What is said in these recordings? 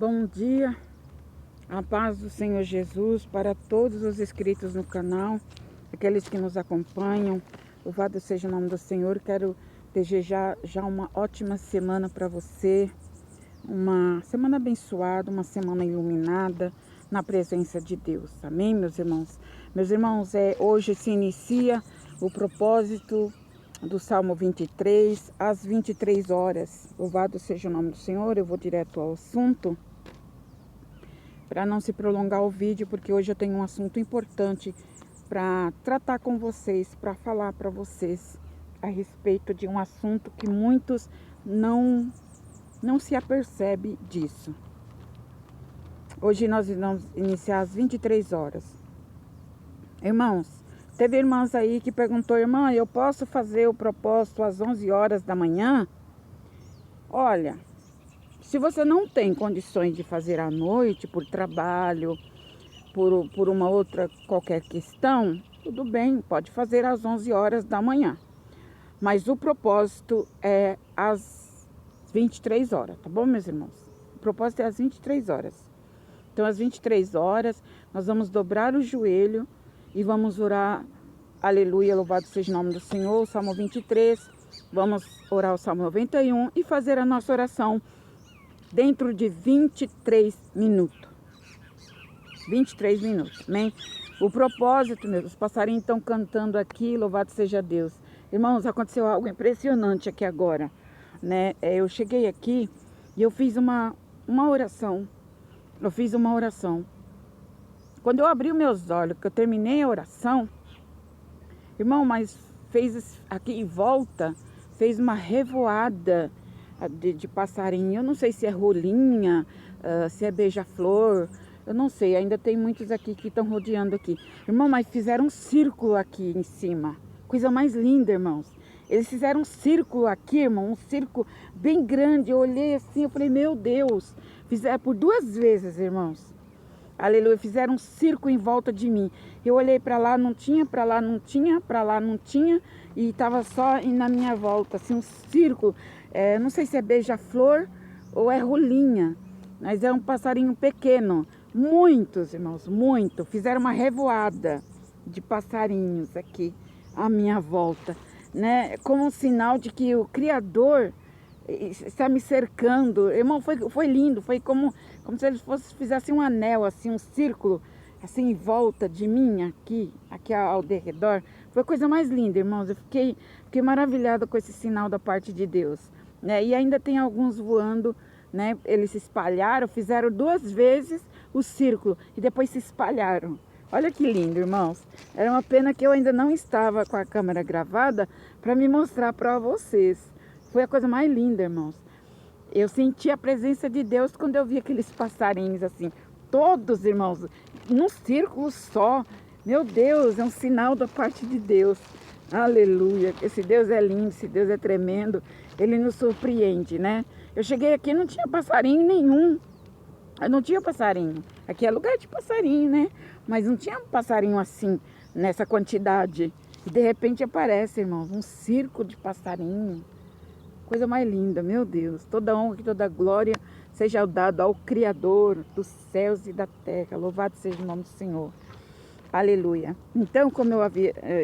Bom dia, a paz do Senhor Jesus para todos os inscritos no canal, aqueles que nos acompanham. Louvado seja o nome do Senhor. Quero desejar já uma ótima semana para você, uma semana abençoada, uma semana iluminada na presença de Deus. Amém, meus irmãos? Meus irmãos, hoje se inicia o propósito do Salmo 23, às 23 horas. Louvado seja o nome do Senhor. Eu vou direto ao assunto, para não se prolongar o vídeo, porque hoje eu tenho um assunto importante para tratar com vocês, para falar para vocês a respeito de um assunto que muitos não se apercebe disso. Hoje nós vamos iniciar às 23 horas. Irmãos, teve irmãs aí que perguntou: irmã, eu posso fazer o propósito às 11 horas da manhã? Olha, se você não tem condições de fazer à noite, por trabalho, por uma outra qualquer questão, tudo bem, pode fazer às 11 horas da manhã. Mas o propósito é às 23 horas, tá bom, meus irmãos? O propósito é às 23 horas. Então, às 23 horas, nós vamos dobrar o joelho e vamos orar, aleluia, louvado seja o nome do Senhor, o Salmo 23, vamos orar o Salmo 91 e fazer a nossa oração dentro de 23 minutos. 23 minutos, amém? O propósito, os passarinhos estão cantando aqui, louvado seja Deus. Irmãos, aconteceu algo impressionante aqui agora, né? Eu cheguei aqui e eu fiz uma oração. Quando eu abri os meus olhos, que eu terminei a oração, irmão, mas fez aqui em volta, fez uma revoada de passarinho. Eu não sei se é rolinha, se é beija-flor, eu não sei. Ainda tem muitos aqui que estão rodeando aqui. Irmão, mas fizeram um círculo aqui em cima. Coisa mais linda, irmãos. Eles fizeram um círculo aqui, irmão, um círculo bem grande. Eu olhei assim, eu falei, meu Deus. Fizeram por 2 vezes, irmãos. Aleluia, fizeram um círculo em volta de mim. Eu olhei para lá, não tinha, para lá não tinha, para lá não tinha. E estava só na minha volta, assim, um círculo. Não sei se é beija-flor ou é rolinha, mas é um passarinho pequeno. Muitos, irmãos, muito. Fizeram uma revoada de passarinhos aqui à minha volta, né? Como um sinal de que o Criador está me cercando. Irmão, foi lindo. Foi como se eles fizessem um anel, assim, um círculo, assim, em volta de mim, aqui ao redor. Foi a coisa mais linda, irmãos. Eu fiquei maravilhada com esse sinal da parte de Deus, né? E ainda tem alguns voando, né? Eles se espalharam, fizeram 2 vezes o círculo e depois se espalharam. Olha que lindo, irmãos. Era uma pena que eu ainda não estava com a câmera gravada para me mostrar para vocês. Foi a coisa mais linda, irmãos. Eu senti a presença de Deus quando eu vi aqueles passarinhos assim, todos, irmãos, num círculo só. Meu Deus, é um sinal da parte de Deus. Aleluia. Esse Deus é lindo, esse Deus é tremendo. Ele nos surpreende, né? Eu cheguei aqui e não tinha passarinho nenhum. Eu não tinha passarinho. Aqui é lugar de passarinho, né? Mas não tinha passarinho assim, nessa quantidade. E de repente aparece, irmãos, um circo de passarinho. Coisa mais linda, meu Deus. Toda honra e toda glória seja dado ao Criador dos céus e da terra. Louvado seja o nome do Senhor. Aleluia. Então, como eu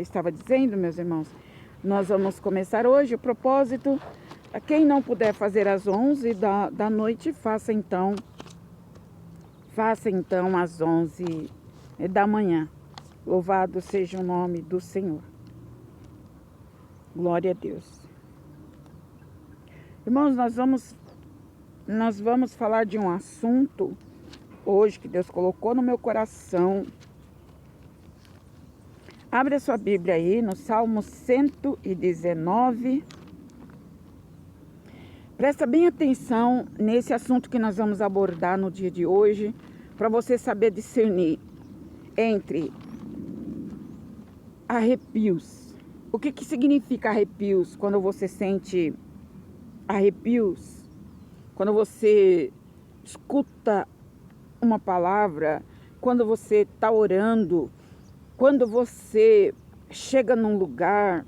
estava dizendo, meus irmãos, nós vamos começar hoje o propósito. Quem não puder fazer às 11 da noite, faça então às 11 da manhã. Louvado seja o nome do Senhor. Glória a Deus. Irmãos, nós vamos falar de um assunto hoje que Deus colocou no meu coração. Abre a sua Bíblia aí no Salmo 119. Presta bem atenção nesse assunto que nós vamos abordar no dia de hoje, para você saber discernir entre arrepios. O que significa arrepios? Quando você sente arrepios, quando você escuta uma palavra, quando você está orando, quando você chega num lugar,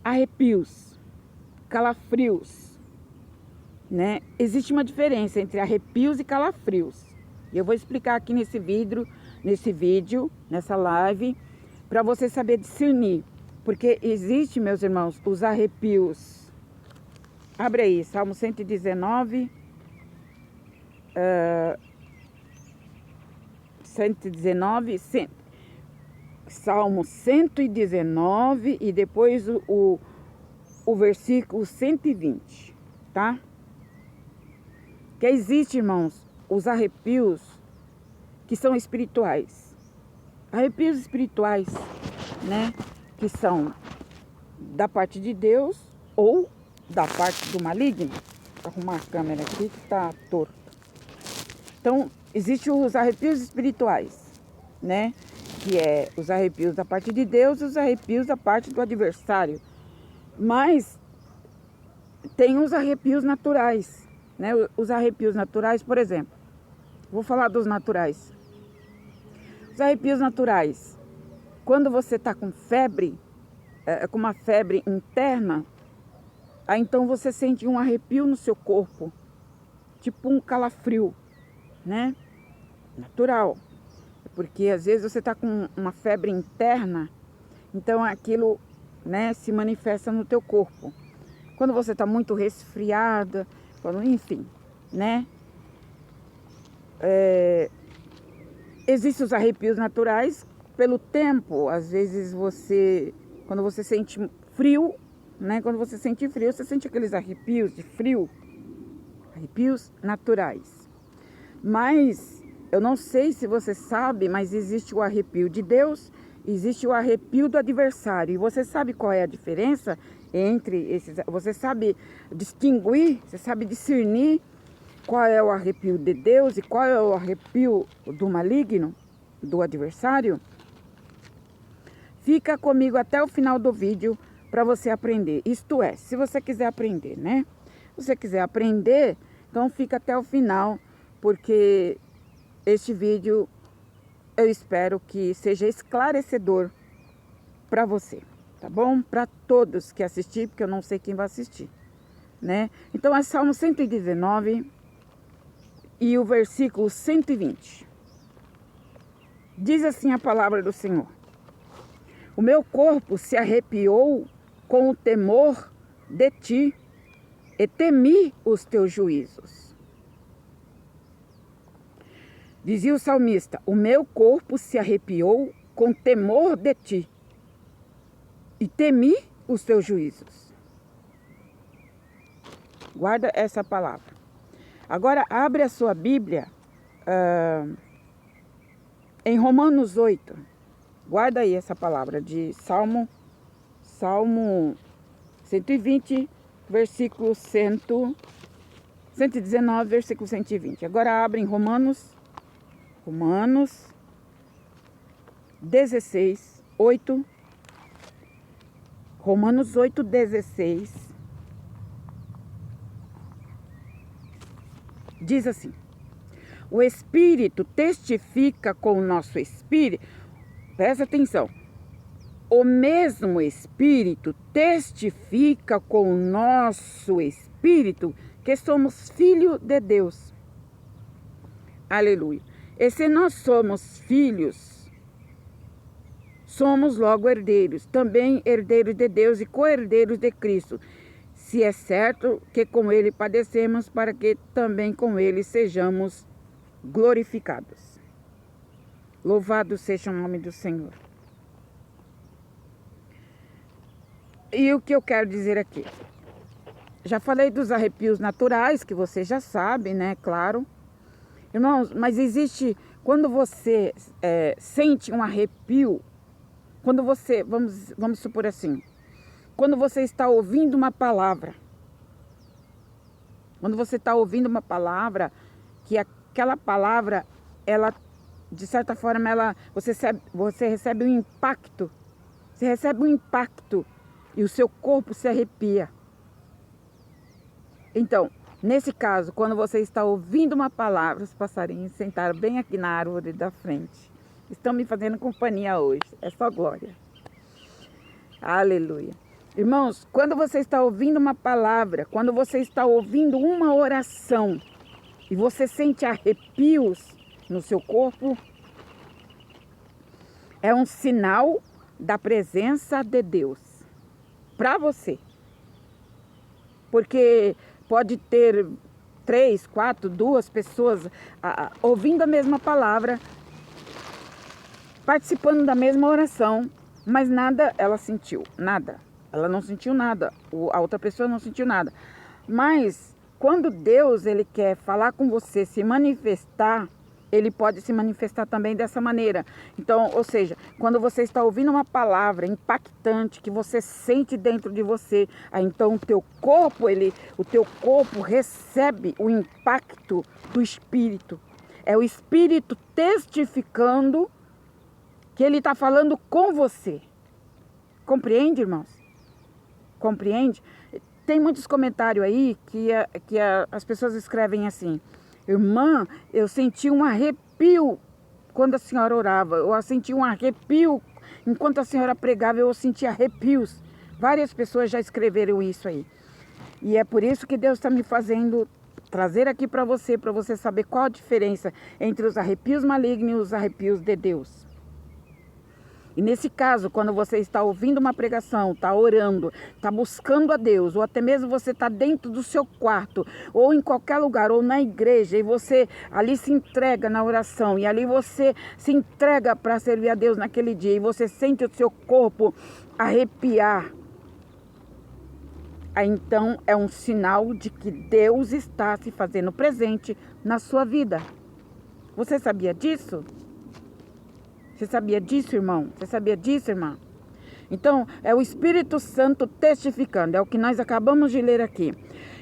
arrepios, calafrios. né? Existe uma diferença entre arrepios e calafrios. E eu vou explicar aqui nesse vídeo, nessa live, para você saber discernir. Porque existe, meus irmãos, os arrepios. Abre aí, Salmo 119. 119, Salmo 119 e depois o versículo 120, tá? Que existe, irmãos, os arrepios que são espirituais. Arrepios espirituais, né? Que são da parte de Deus ou da parte do maligno. Vou arrumar a câmera aqui que tá torta. Então, existem os arrepios espirituais, né? Que é os arrepios da parte de Deus e os arrepios da parte do adversário. Mas tem os arrepios naturais, né? Os arrepios naturais, por exemplo. Vou falar dos naturais. Os arrepios naturais. Quando você está com febre, com uma febre interna, aí então você sente um arrepio no seu corpo. Tipo um calafrio, né? Natural. Porque às vezes você está com uma febre interna, então aquilo, né, se manifesta no teu corpo. Quando você está muito resfriada, enfim, né? Existem os arrepios naturais pelo tempo. Às vezes quando você sente frio, né? Quando você sente frio, você sente aqueles arrepios de frio. Arrepios naturais. Mas eu não sei se você sabe, mas existe o arrepio de Deus, existe o arrepio do adversário. E você sabe qual é a diferença entre esses? Você sabe distinguir, você sabe discernir qual é o arrepio de Deus e qual é o arrepio do maligno, do adversário? Fica comigo até o final do vídeo para você aprender. Isto é, se você quiser aprender, né? Se você quiser aprender, então fica até o final, porque este vídeo eu espero que seja esclarecedor para você, tá bom? Para todos que assistir, porque eu não sei quem vai assistir, né? Então é Salmo 119 e o versículo 120. Diz assim a palavra do Senhor: o meu corpo se arrepiou com o temor de ti e temi os teus juízos. Dizia o salmista: o meu corpo se arrepiou com temor de ti e temi os teus juízos. Guarda essa palavra. Agora abre a sua Bíblia em Romanos 8. Guarda aí essa palavra de Salmo 120, versículo 119, versículo 120. Agora abre em Romanos 16, 8. Romanos 8, 16. Diz assim: o Espírito testifica com o nosso Espírito. Presta atenção. O mesmo Espírito testifica com o nosso Espírito que somos filhos de Deus. Aleluia. E se nós somos filhos, somos logo herdeiros, também herdeiros de Deus e co-herdeiros de Cristo. Se é certo que com ele padecemos, para que também com ele sejamos glorificados. Louvado seja o nome do Senhor. E o que eu quero dizer aqui? Já falei dos arrepios naturais, que você já sabe, né? Claro. Irmãos, mas existe, quando você sente um arrepio, quando você, vamos supor assim, quando você está ouvindo uma palavra, quando você está ouvindo uma palavra, que aquela palavra, ela, de certa forma, você recebe um impacto, você recebe um impacto e o seu corpo se arrepia. Então, nesse caso, quando você está ouvindo uma palavra, os passarinhos sentaram bem aqui na árvore da frente. Estão me fazendo companhia hoje. É só glória. Aleluia. Irmãos, quando você está ouvindo uma palavra, quando você está ouvindo uma oração e você sente arrepios no seu corpo, é um sinal da presença de Deus para você. Porque pode ter 3, 4, 2 pessoas ouvindo a mesma palavra, participando da mesma oração, mas nada ela sentiu, nada. Ela não sentiu nada, a outra pessoa não sentiu nada. Mas quando Deus ele quer falar com você, se manifestar, ele pode se manifestar também dessa maneira. Então, ou seja, quando você está ouvindo uma palavra impactante que você sente dentro de você, aí então o teu corpo recebe o impacto do Espírito. É o Espírito testificando que ele está falando com você. Compreende, irmãos? Compreende? Tem muitos comentários aí que as pessoas escrevem assim: irmã, eu senti um arrepio quando a senhora orava. Eu senti um arrepio enquanto a senhora pregava, eu senti arrepios. Várias pessoas já escreveram isso aí. E é por isso que Deus está me fazendo trazer aqui para você saber qual a diferença entre os arrepios malignos e os arrepios de Deus. E nesse caso, quando você está ouvindo uma pregação, está orando, está buscando a Deus, ou até mesmo você está dentro do seu quarto, ou em qualquer lugar, ou na igreja, e você ali se entrega na oração, e ali você se entrega para servir a Deus naquele dia, e você sente o seu corpo arrepiar, aí então é um sinal de que Deus está se fazendo presente na sua vida. Você sabia disso? Você sabia disso, irmão? Você sabia disso, irmã? Então, é o Espírito Santo testificando. É o que nós acabamos de ler aqui.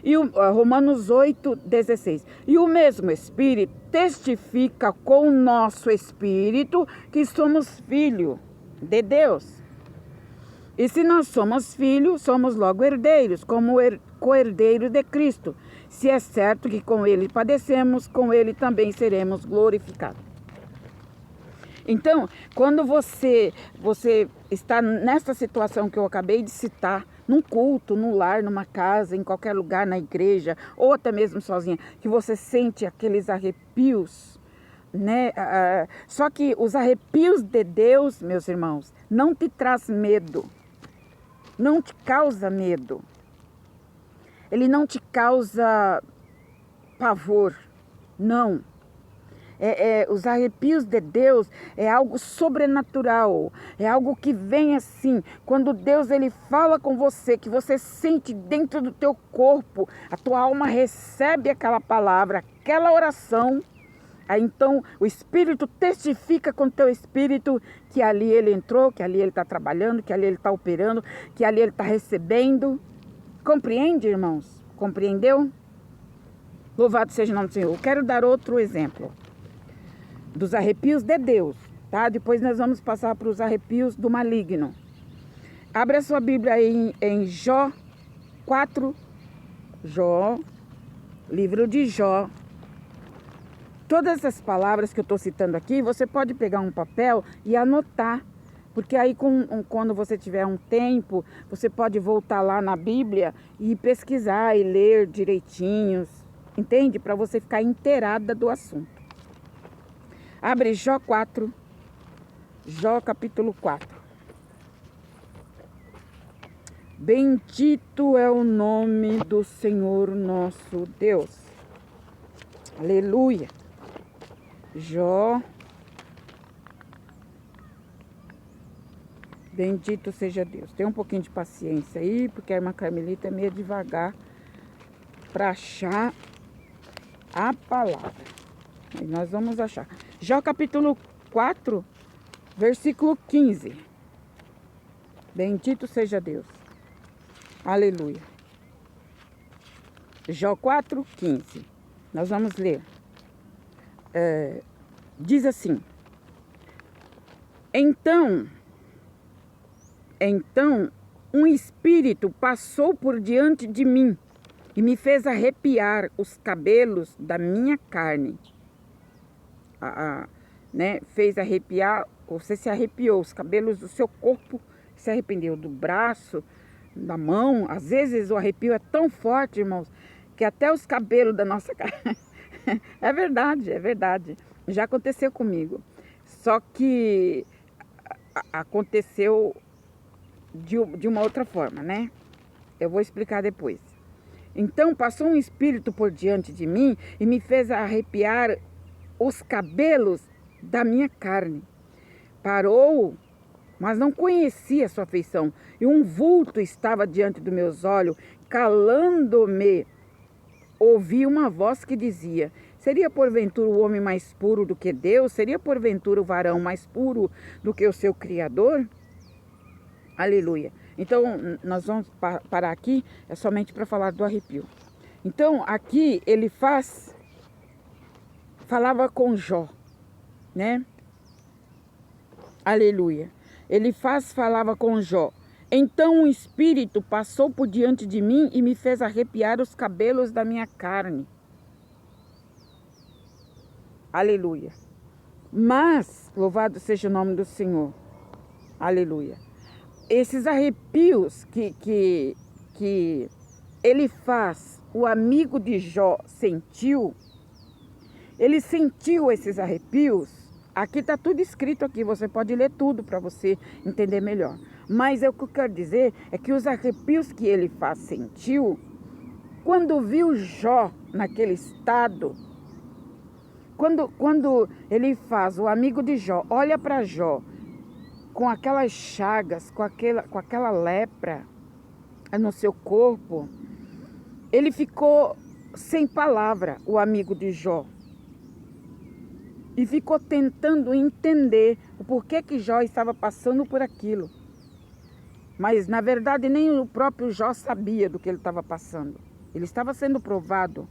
E Romanos 8:16. E o mesmo Espírito testifica com o nosso Espírito que somos filhos de Deus. E se nós somos filhos, somos logo herdeiros, como co-herdeiros de Cristo. Se é certo que com Ele padecemos, com Ele também seremos glorificados. Então, quando você está nessa situação que eu acabei de citar, num culto, no lar, numa casa, em qualquer lugar, na igreja, ou até mesmo sozinha, que você sente aqueles arrepios, né? Só que os arrepios de Deus, meus irmãos, não te traz medo, não te causa medo. Ele não te causa pavor, não. Os arrepios de Deus é algo sobrenatural, é algo que vem assim, quando Deus ele fala com você, que você sente dentro do teu corpo, a tua alma recebe aquela palavra, aquela oração, aí então o Espírito testifica com o teu Espírito que ali ele entrou, que ali ele está trabalhando, que ali ele está operando, que ali ele está recebendo. Compreende, irmãos? Compreendeu? Louvado seja o nome do Senhor. Eu quero dar outro exemplo dos arrepios de Deus, tá? Depois nós vamos passar para os arrepios do maligno. Abra sua Bíblia aí em Jó 4, livro de Jó. Todas essas palavras que eu estou citando aqui, você pode pegar um papel e anotar, porque aí quando você tiver um tempo, você pode voltar lá na Bíblia e pesquisar e ler direitinhos, entende? Para você ficar inteirada do assunto. Abre Jó 4, Jó capítulo 4. Bendito é o nome do Senhor nosso Deus. Aleluia. Jó. Bendito seja Deus. Tem um pouquinho de paciência aí, porque a irmã Carmelita é meio devagar para achar a palavra. E nós vamos achar. Jó capítulo 4, versículo 15. Bendito seja Deus. Aleluia. Jó 4, 15. Nós vamos ler. Diz assim: Então um espírito passou por diante de mim e me fez arrepiar os cabelos da minha carne. Né? Fez arrepiar, você se arrepiou, os cabelos do seu corpo se arrependeu, do braço, da mão. Às vezes o arrepio é tão forte, irmãos, que até os cabelos da nossa cara... É verdade, é verdade. Já aconteceu comigo. Só que aconteceu de uma outra forma, né? Eu vou explicar depois. Então passou um espírito por diante de mim e me fez arrepiar os cabelos da minha carne. Parou, mas não conhecia a sua feição. E um vulto estava diante dos meus olhos, calando-me. Ouvi uma voz que dizia: seria porventura o homem mais puro do que Deus? Seria porventura o varão mais puro do que o seu Criador? Aleluia. Então, nós vamos parar aqui, é somente para falar do arrepio. Então, aqui ele falava com Jó, né? Aleluia. Ele falava com Jó. Então um espírito passou por diante de mim e me fez arrepiar os cabelos da minha carne. Aleluia. Mas, louvado seja o nome do Senhor. Aleluia. Esses arrepios que ele faz, o amigo de Jó sentiu, ele sentiu esses arrepios. Aqui está tudo escrito aqui, você pode ler tudo para você entender melhor. Mas o que eu quero dizer é que os arrepios que ele sentiu, quando viu Jó naquele estado, quando ele faz, o amigo de Jó, olha para Jó, com aquelas chagas, com aquela lepra no seu corpo, ele ficou sem palavra, o amigo de Jó. E ficou tentando entender o porquê que Jó estava passando por aquilo. Mas, na verdade, nem o próprio Jó sabia do que ele estava passando. Ele estava sendo provado.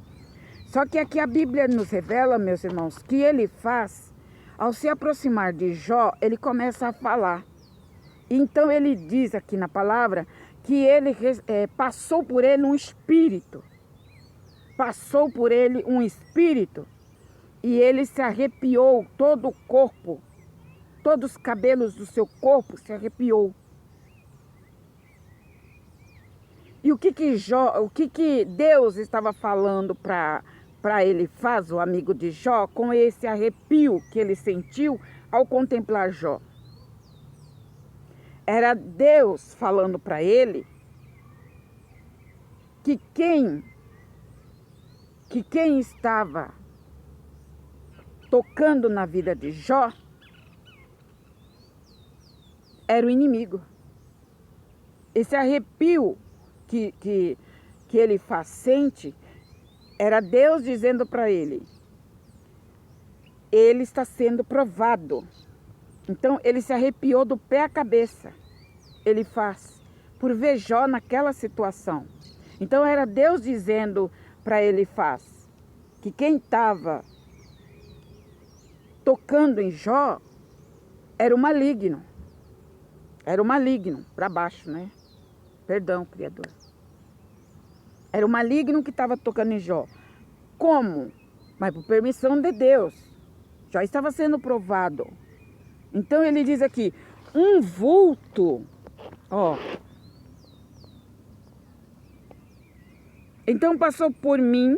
Só que aqui a Bíblia nos revela, meus irmãos, que ele faz, ao se aproximar de Jó, ele começa a falar. Então, ele diz aqui na palavra que ele passou por ele um espírito. Passou por ele um espírito. E ele se arrepiou, todo o corpo, todos os cabelos do seu corpo se arrepiou. E o que Deus estava falando para ele faz, o amigo de Jó, com esse arrepio que ele sentiu ao contemplar Jó? Era Deus falando para ele que quem estava tocando na vida de Jó era o inimigo. Esse arrepio que ele sente era Deus dizendo para ele: ele está sendo provado. Então ele se arrepiou do pé à cabeça. Ele faz por ver Jó naquela situação. Então era Deus dizendo para ele que quem estava tocando em Jó era o maligno. Era o maligno, para baixo, né? Perdão, Criador. Era o maligno que estava tocando em Jó. Como? Mas por permissão de Deus. Jó estava sendo provado. Então ele diz aqui, um vulto, ó. Então passou por mim.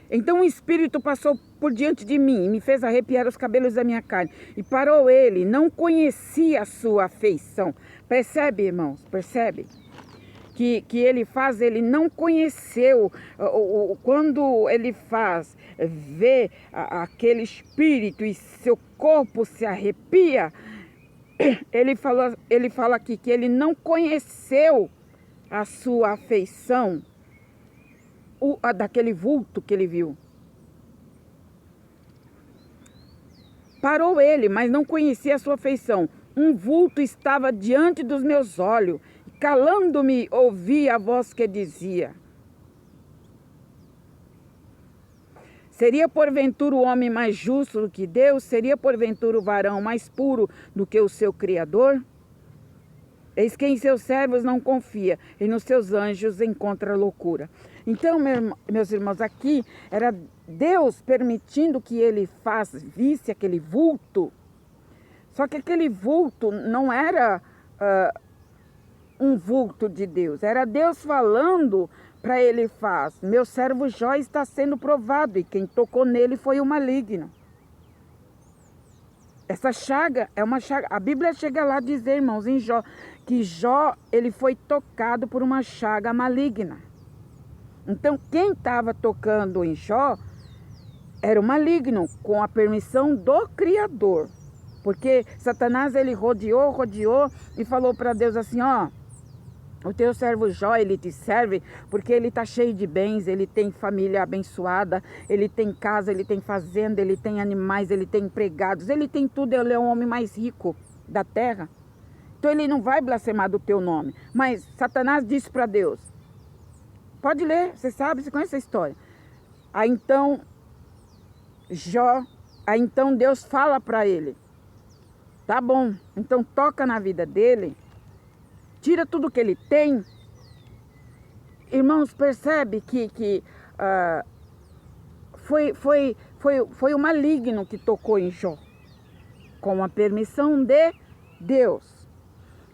Então o espírito passou por diante de mim e me fez arrepiar os cabelos da minha carne. E parou ele, não conhecia a sua afeição. Percebe, irmãos? Percebe? Que ele não conheceu. Quando ele vê aquele espírito e seu corpo se arrepia, ele fala aqui que ele não conheceu a sua afeição. Daquele vulto que ele viu. Parou ele, mas não conhecia a sua feição. Um vulto estava diante dos meus olhos, e calando-me ouvi a voz que dizia: seria porventura o homem mais justo do que Deus? Seria porventura o varão mais puro do que o seu Criador? Eis que em seus servos não confia, e nos seus anjos encontra loucura. Então, meus irmãos, aqui era Deus permitindo que ele visse aquele vulto. Só que aquele vulto não era um vulto de Deus. Era Deus falando para Elifaz: meu servo Jó está sendo provado, e quem tocou nele foi o maligno. Essa chaga é uma chaga. A Bíblia chega lá a dizer, irmãos, em Jó, que Jó, ele foi tocado por uma chaga maligna. Então, quem estava tocando em Jó era o maligno, com a permissão do Criador. Porque Satanás, ele rodeou e falou para Deus assim, ó: o teu servo Jó, ele te serve porque ele está cheio de bens, ele tem família abençoada, ele tem casa, ele tem fazenda, ele tem animais, ele tem empregados, ele tem tudo, ele é o homem mais rico da terra. Então ele não vai blasfemar do teu nome. Mas Satanás disse para Deus, pode ler, você sabe, você conhece a história. Aí então Deus fala para ele, tá bom, então toca na vida dele, tira tudo que ele tem. Irmãos, percebe que foi o maligno que tocou em Jó, com a permissão de Deus.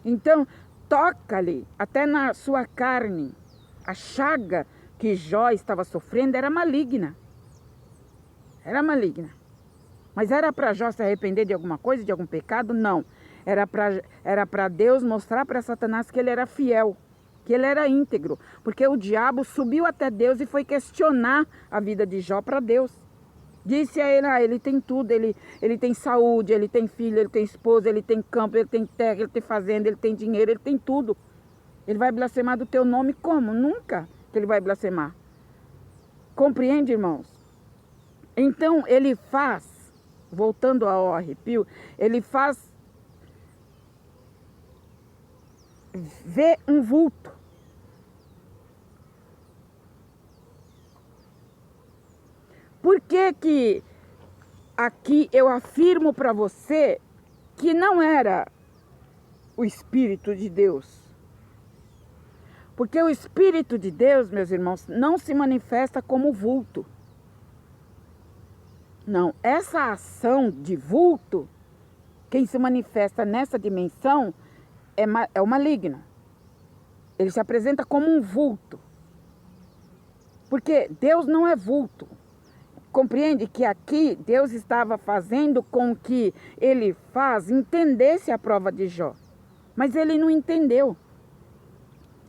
Então, toca-lhe até na sua carne. A chaga que Jó estava sofrendo era maligna. Era maligna. Mas era para Jó se arrepender de alguma coisa, de algum pecado? Não. Era para Deus mostrar para Satanás que ele era fiel, que ele era íntegro. Porque o diabo subiu até Deus e foi questionar a vida de Jó para Deus. Disse a ele, ele tem tudo, ele tem saúde, ele tem filho, ele tem esposa, ele tem campo, ele tem terra, ele tem fazenda, ele tem dinheiro, ele tem tudo. Ele vai blasfemar do teu nome como? Nunca que ele vai blasfemar. Compreende, irmãos? Então ele faz, voltando ao arrepio, ele faz ver um vulto. Por que aqui eu afirmo para você que não era o Espírito de Deus? Porque o Espírito de Deus, meus irmãos, não se manifesta como vulto. Não, essa ação de vulto, quem se manifesta nessa dimensão é o maligno. Ele se apresenta como um vulto. Porque Deus não é vulto. Compreende que aqui Deus estava fazendo com que Elifaz entendesse a prova de Jó. Mas ele não entendeu.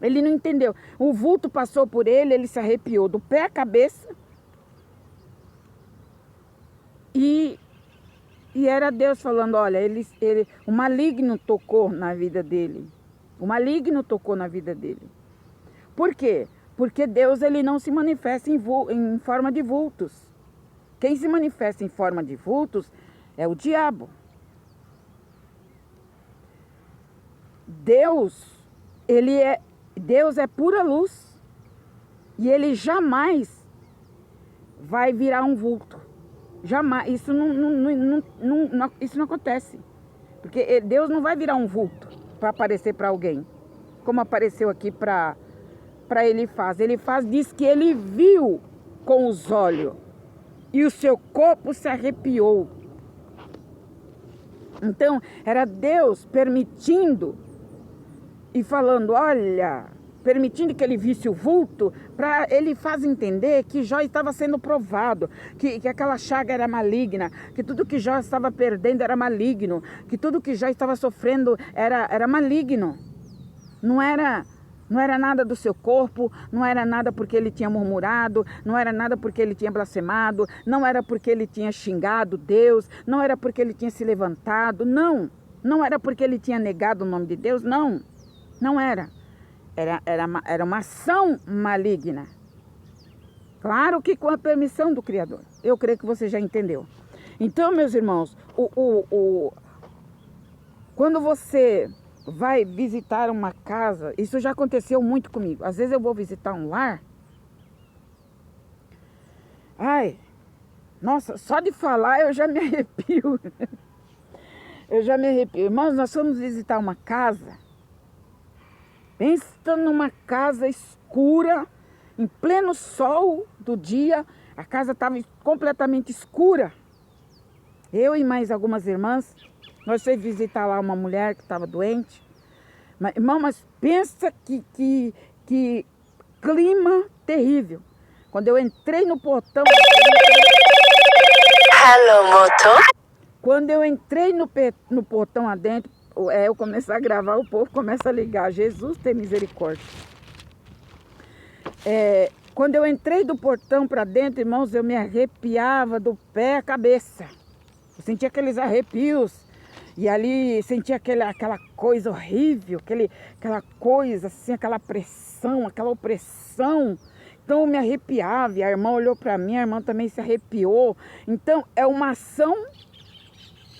Ele não entendeu. O vulto passou por ele, ele se arrepiou do pé à cabeça. E era Deus falando, olha, o maligno tocou na vida dele. O maligno tocou na vida dele. Por quê? Porque Deus, ele não se manifesta em forma de vultos. Quem se manifesta em forma de vultos é o diabo. Deus é pura luz. E ele jamais vai virar um vulto. Jamais. Isso isso não acontece. Porque Deus não vai virar um vulto para aparecer para alguém. Como apareceu aqui para Elifaz. Elifaz diz que ele viu com os olhos. E o seu corpo se arrepiou. Então, era Deus permitindo e falando, olha, permitindo que ele visse o vulto, para ele fazer entender que Jó estava sendo provado, que aquela chaga era maligna, que tudo que Jó estava perdendo era maligno, que tudo que Jó estava sofrendo era maligno. Não era nada do seu corpo, não era nada porque ele tinha murmurado, não era nada porque ele tinha blasfemado, não era porque ele tinha xingado Deus, não era porque ele tinha se levantado, não era porque ele tinha negado o nome de Deus, não era. Era uma ação maligna. Claro que com a permissão do Criador. Eu creio que você já entendeu. Então, meus irmãos, quando você vai visitar uma casa, isso já aconteceu muito comigo. Às vezes eu vou visitar um lar. Ai, nossa, só de falar eu já me arrepio. Eu já me arrepio. Irmãos, nós fomos visitar uma casa. Pensa numa casa escura, em pleno sol do dia. A casa estava completamente escura. Eu e mais algumas irmãs, nós fomos visitar lá uma mulher que estava doente. Irmão, mas pensa que clima terrível. Quando eu entrei no portão... Hello, moto. Quando eu entrei no portão adentro, eu comecei a gravar, o povo começa a ligar. Jesus tem misericórdia. Quando eu entrei do portão para dentro, irmãos, eu me arrepiava do pé à cabeça. Eu sentia aqueles arrepios. E ali sentia aquela coisa horrível, aquela coisa assim, aquela pressão, aquela opressão. Então eu me arrepiava e a irmã olhou para mim, a irmã também se arrepiou. Então é uma ação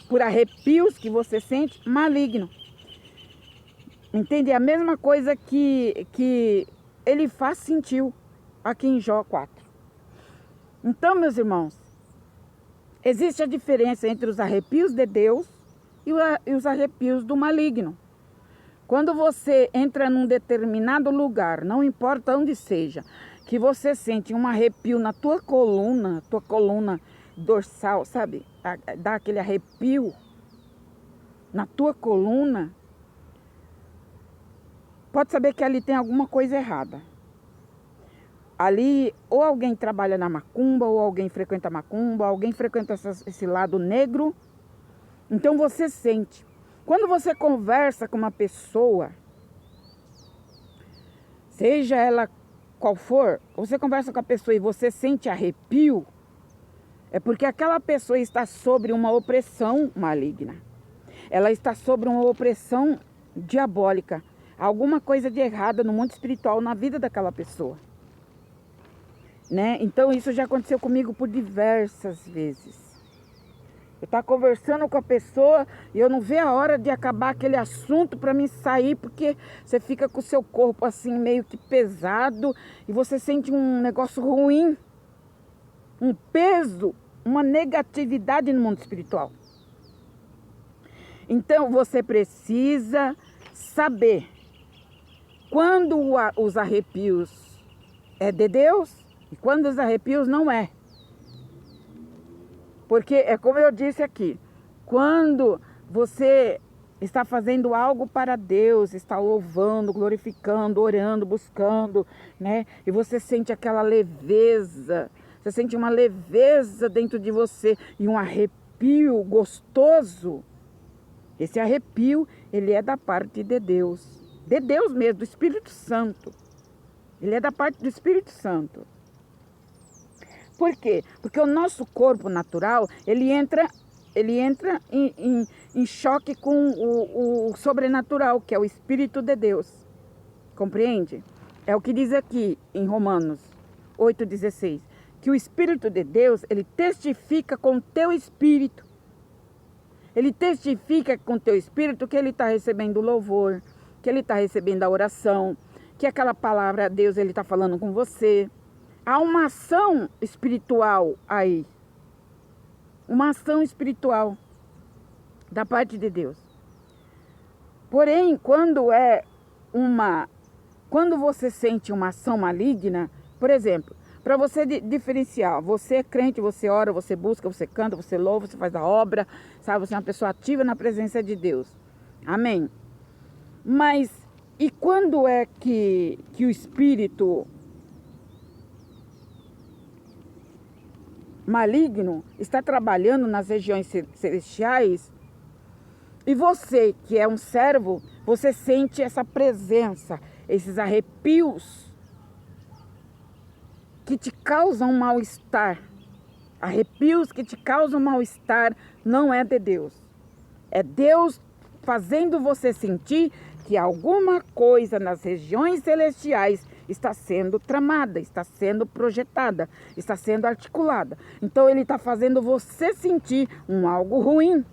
por arrepios que você sente maligno. Entende? É a mesma coisa que Elifaz sentiu aqui em Jó 4. Então, meus irmãos, existe a diferença entre os arrepios de Deus e os arrepios do maligno. Quando você entra num determinado lugar, não importa onde seja, que você sente um arrepio na tua coluna dorsal, sabe? Dá aquele arrepio na tua coluna, pode saber que ali tem alguma coisa errada. Ali, ou alguém trabalha na macumba, ou alguém frequenta macumba, alguém frequenta esse lado negro. Então você sente. Quando você conversa com uma pessoa, seja ela qual for, você conversa com a pessoa e você sente arrepio, é porque aquela pessoa está sobre uma opressão maligna. Ela está sobre uma opressão diabólica. Alguma coisa de errada no mundo espiritual na vida daquela pessoa. Né? Então isso já aconteceu comigo por diversas vezes. Eu estava conversando com a pessoa e eu não vejo a hora de acabar aquele assunto para mim sair, porque você fica com o seu corpo assim meio que pesado e você sente um negócio ruim, um peso, uma negatividade no mundo espiritual. Então você precisa saber quando os arrepios é de Deus e quando os arrepios não é. Porque é como eu disse aqui, quando você está fazendo algo para Deus, está louvando, glorificando, orando, buscando, né? E você sente aquela leveza, você sente uma leveza dentro de você e um arrepio gostoso. Esse arrepio, ele é da parte de Deus mesmo, do Espírito Santo. Ele é da parte do Espírito Santo. Por quê? Porque o nosso corpo natural, ele entra em choque com o sobrenatural, que é o Espírito de Deus. Compreende? É o que diz aqui em Romanos 8,16. Que o Espírito de Deus, ele testifica com o teu espírito. Ele testifica com o teu espírito que ele está recebendo o louvor, que ele está recebendo a oração, que aquela palavra a Deus, ele está falando com você. Há uma ação espiritual aí. Uma ação espiritual da parte de Deus. Porém, quando você sente uma ação maligna, por exemplo, para você diferenciar, você é crente, você ora, você busca, você canta, você louva, você faz a obra, sabe? Você é uma pessoa ativa na presença de Deus. Amém? Mas, e quando é que o Espírito maligno está trabalhando nas regiões celestiais e você, que é um servo, você sente essa presença, esses arrepios que te causam mal-estar. Arrepios que te causam mal-estar não é de Deus. É Deus fazendo você sentir que alguma coisa nas regiões celestiais está sendo tramada, está sendo projetada, está sendo articulada. Então ele está fazendo você sentir algo ruim.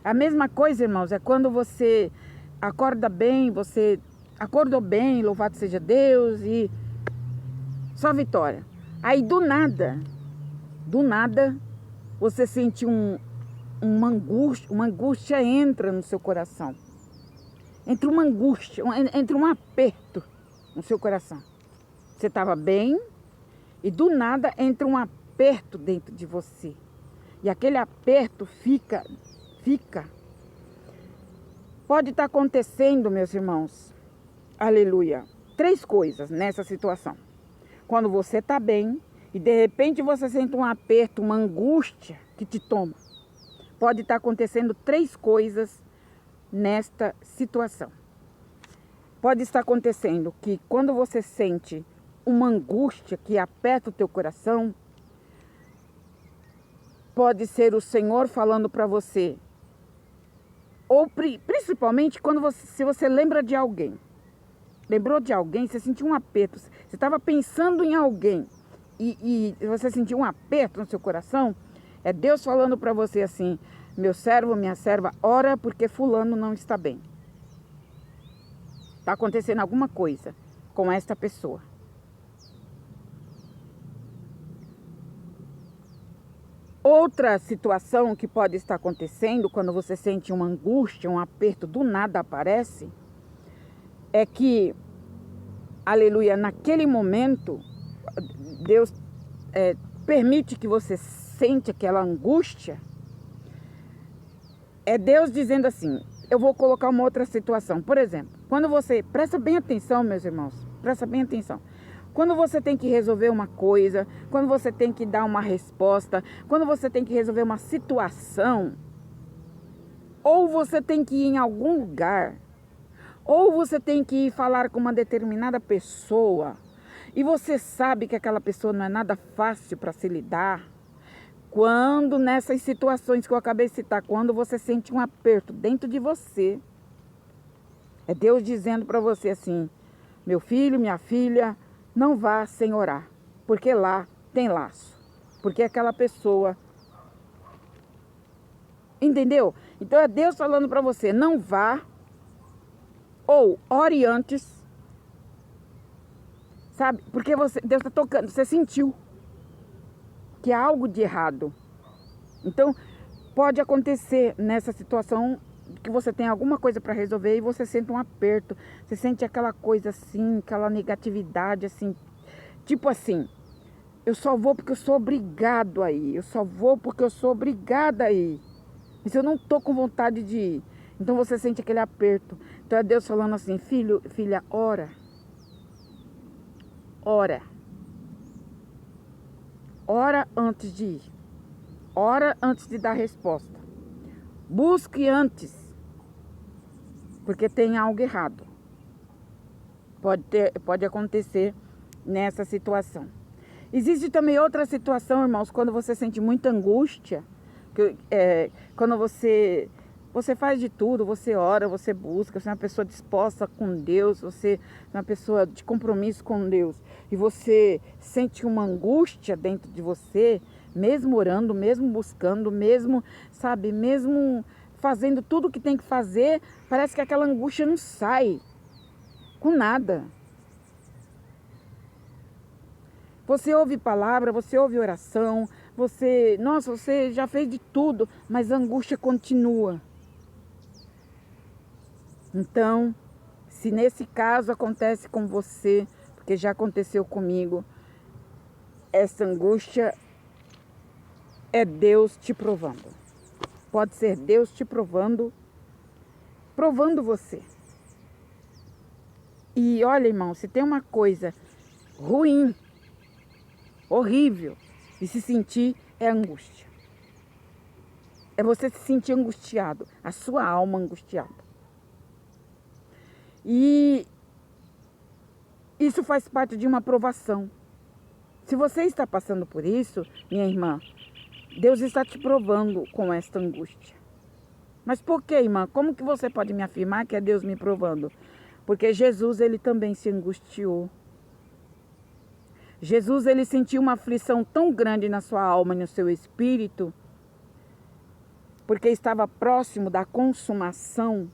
A mesma coisa, irmãos, é quando você acorda bem, você acordou bem, louvado seja Deus e só vitória. Aí do nada, você sente uma angústia entra no seu coração. Entre uma angústia, entre um aperto no seu coração. Você estava bem e do nada entra um aperto dentro de você. E aquele aperto fica Fica. Pode estar acontecendo, meus irmãos, aleluia, 3 coisas nessa situação. Quando você está bem e de repente você sente um aperto, uma angústia que te toma. Pode estar acontecendo 3 coisas nesta situação. Pode estar acontecendo que quando você sente uma angústia que aperta o teu coração, pode ser o Senhor falando para você. Ou principalmente quando se você lembra de alguém. Lembrou de alguém, você sentiu um aperto. Você estava pensando em alguém e você sentiu um aperto no seu coração. É Deus falando para você assim: meu servo, minha serva, ora porque fulano não está bem. Está acontecendo alguma coisa com esta pessoa. Outra situação que pode estar acontecendo quando você sente uma angústia, um aperto, do nada aparece, é que, aleluia, naquele momento, Deus permite que você sente aquela angústia. É Deus dizendo assim, eu vou colocar uma outra situação. Por exemplo, quando você, presta bem atenção, meus irmãos, presta bem atenção. Quando você tem que resolver uma coisa, quando você tem que dar uma resposta, quando você tem que resolver uma situação, ou você tem que ir em algum lugar, ou você tem que ir falar com uma determinada pessoa, e você sabe que aquela pessoa não é nada fácil para se lidar, quando nessas situações que eu acabei de citar, quando você sente um aperto dentro de você, é Deus dizendo para você assim, meu filho, minha filha, não vá sem orar, porque lá tem laço, porque aquela pessoa, entendeu? Então é Deus falando para você, não vá, ou ore antes, sabe? Porque Deus está tocando, você sentiu que há algo de errado. Então pode acontecer nessa situação que você tem alguma coisa para resolver e você sente um aperto, você sente aquela coisa assim, aquela negatividade assim, tipo assim, eu só vou porque eu sou obrigado a ir, eu só vou porque eu sou obrigada a ir, mas eu não tô com vontade de ir. Então você sente aquele aperto. Então é Deus falando assim, filho, filha, ora, ora antes de ir, ora antes de dar resposta, busque antes, porque tem algo errado. Pode acontecer nessa situação. Existe também outra situação, irmãos, quando você sente muita angústia, quando você faz de tudo, você ora, você busca, você é uma pessoa disposta com Deus, você é uma pessoa de compromisso com Deus, e você sente uma angústia dentro de você, mesmo orando, mesmo buscando, mesmo, sabe, mesmo fazendo tudo o que tem que fazer, parece que aquela angústia não sai com nada. Você ouve palavra, você ouve oração, você já fez de tudo, mas a angústia continua. Então, se nesse caso acontece com você, porque já aconteceu comigo, essa angústia é Deus te provando. Pode ser Deus te provando você. E olha, irmão, se tem uma coisa ruim, horrível de se sentir, é angústia. É você se sentir angustiado, a sua alma angustiada. E isso faz parte de uma provação. Se você está passando por isso, minha irmã, Deus está te provando com esta angústia. Mas por que, irmã? Como que você pode me afirmar que é Deus me provando? Porque Jesus, ele também se angustiou. Jesus, ele sentiu uma aflição tão grande na sua alma e no seu espírito, porque estava próximo da consumação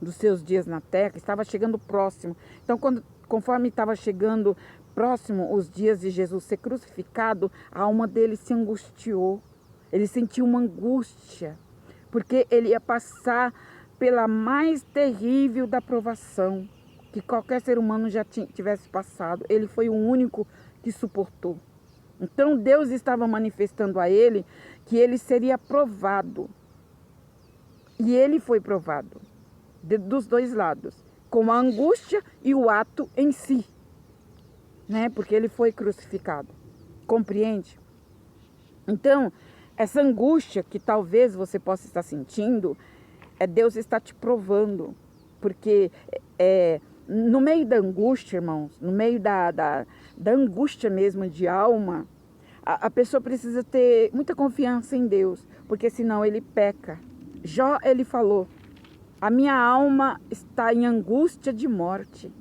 dos seus dias na terra, estava chegando próximo. Então, conforme estava chegando próximo os dias de Jesus ser crucificado, a alma dele se angustiou. Ele sentiu uma angústia, porque ele ia passar pela mais terrível da provação que qualquer ser humano já tivesse passado. Ele foi o único que suportou. Então Deus estava manifestando a ele que ele seria provado. E ele foi provado dos dois lados, com a angústia e o ato em si, né? Porque ele foi crucificado. Compreende? Então, essa angústia que talvez você possa estar sentindo, Deus está te provando. Porque no meio da angústia, irmãos, no meio da angústia mesmo de alma, a pessoa precisa ter muita confiança em Deus, porque senão ele peca. Jó, ele falou: a minha alma está em angústia de morte.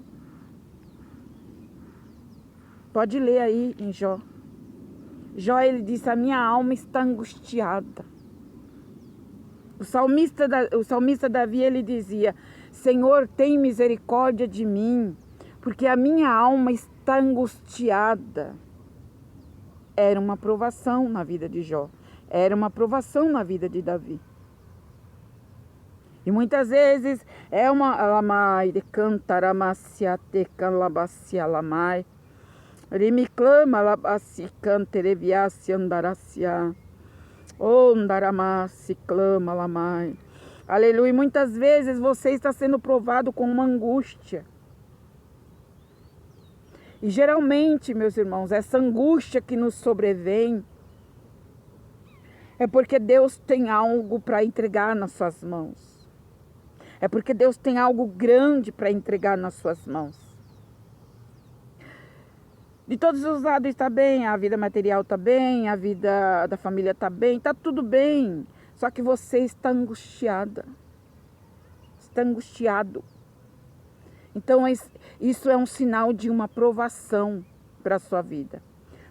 Pode ler aí em Jó. Jó, ele disse: a minha alma está angustiada. O salmista Davi, ele dizia: Senhor, tem misericórdia de mim, porque a minha alma está angustiada. Era uma provação na vida de Jó. Era uma provação na vida de Davi. E muitas vezes é uma alamai de cantaramacia te canlabacia lamai. Rimi clama labasi cantereviacia andaracia. Ondaramasi clama lamai. Aleluia. E muitas vezes você está sendo provado com uma angústia. E geralmente, meus irmãos, essa angústia que nos sobrevém é porque Deus tem algo para entregar nas suas mãos. É porque Deus tem algo grande para entregar nas suas mãos. De todos os lados está bem, a vida material está bem, a vida da família está bem, está tudo bem. Só que você está angustiada. Está angustiado. Então, isso é um sinal de uma provação para a sua vida.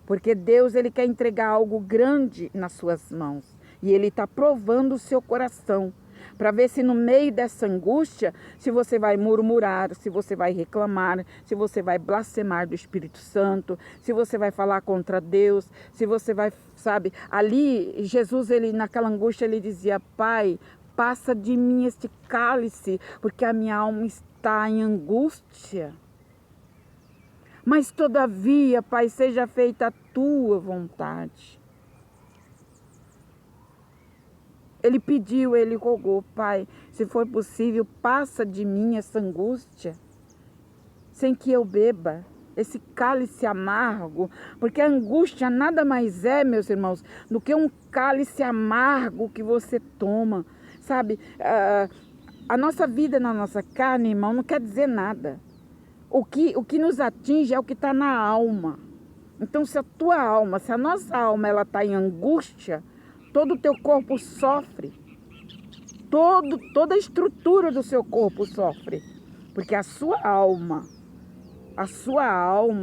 Porque Deus, ele quer entregar algo grande nas suas mãos. E ele está provando o seu coração. Para ver se no meio dessa angústia, se você vai murmurar, se você vai reclamar, se você vai blasfemar do Espírito Santo, se você vai falar contra Deus, se você vai, sabe, ali Jesus, ele naquela angústia, ele dizia: Pai, passa de mim este cálice, porque a minha alma está em angústia. Mas todavia, Pai, seja feita a tua vontade. Ele pediu, ele rogou: Pai, se for possível, passa de mim essa angústia, sem que eu beba esse cálice amargo, porque a angústia nada mais é, meus irmãos, do que um cálice amargo que você toma, sabe? A nossa vida na nossa carne, irmão, não quer dizer nada. O que nos atinge é o que está na alma. Então, se a tua alma, se a nossa alma, ela está em angústia, todo o teu corpo sofre. Toda a estrutura do seu corpo sofre. Porque a sua alma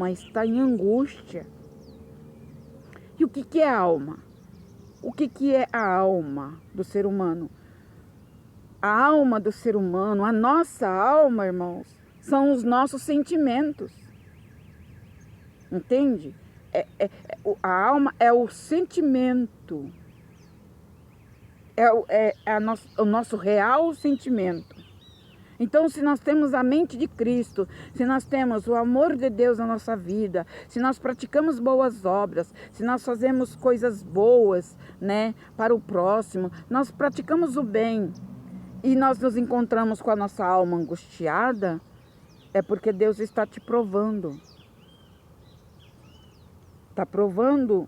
está em angústia. E o que é a alma? O que é a alma do ser humano? A alma do ser humano, a nossa alma, irmãos, são os nossos sentimentos. Entende? A alma é o sentimento. O nosso real sentimento. Então, se nós temos a mente de Cristo, se nós temos o amor de Deus na nossa vida, se nós praticamos boas obras, se nós fazemos coisas boas, né, para o próximo, nós praticamos o bem e nós nos encontramos com a nossa alma angustiada, é porque Deus está te provando. Está provando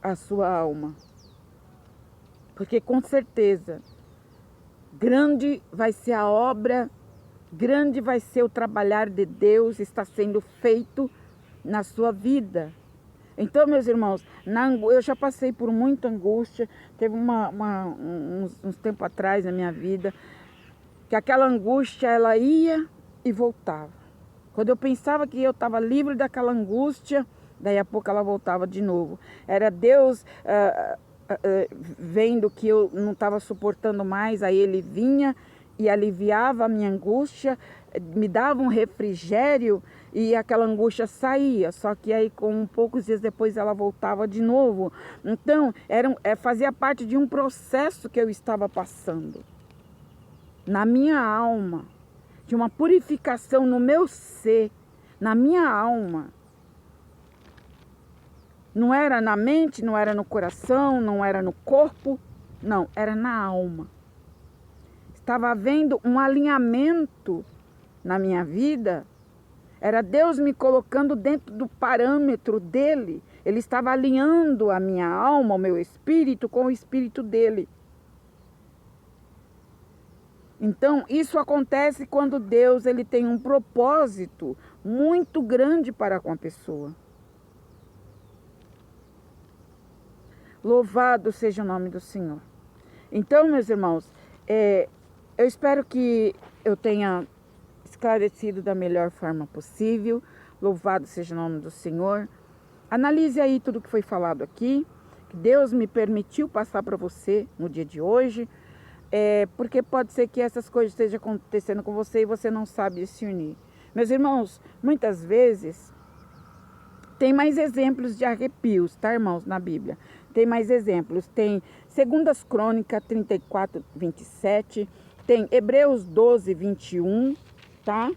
a sua alma. Porque com certeza, grande vai ser a obra, grande vai ser o trabalhar de Deus, está sendo feito na sua vida. Então, meus irmãos, eu já passei por muita angústia. Teve uns tempos atrás na minha vida, que aquela angústia, ela ia e voltava. Quando eu pensava que eu estava livre daquela angústia, daí a pouco ela voltava de novo. Era Deus vendo que eu não estava suportando mais, aí ele vinha e aliviava a minha angústia, me dava um refrigério e aquela angústia saía. Só que aí, com poucos dias depois, ela voltava de novo. Então, fazia parte de um processo que eu estava passando na minha alma, de uma purificação no meu ser, na minha alma. Não era na mente, não era no coração, não era no corpo, não, era na alma. estava havendo um alinhamento na minha vida. Era Deus me colocando dentro do parâmetro dele. Ele estava alinhando a minha alma, o meu espírito com o espírito dele. Então, isso acontece quando Deus ele tem um propósito muito grande para com a pessoa. Louvado seja o nome do Senhor. Então, meus irmãos, eu espero que eu tenha esclarecido da melhor forma possível. Louvado seja o nome do Senhor. Analise aí tudo que foi falado aqui, que Deus me permitiu passar para você no dia de hoje, porque pode ser que essas coisas estejam acontecendo com você e você não sabe discernir. Meus irmãos, muitas vezes tem mais exemplos de arrepios, tá, irmãos, na Bíblia. Tem mais exemplos. Tem 2 Crônicas 34, 27, tem Hebreus 12, 21, tá?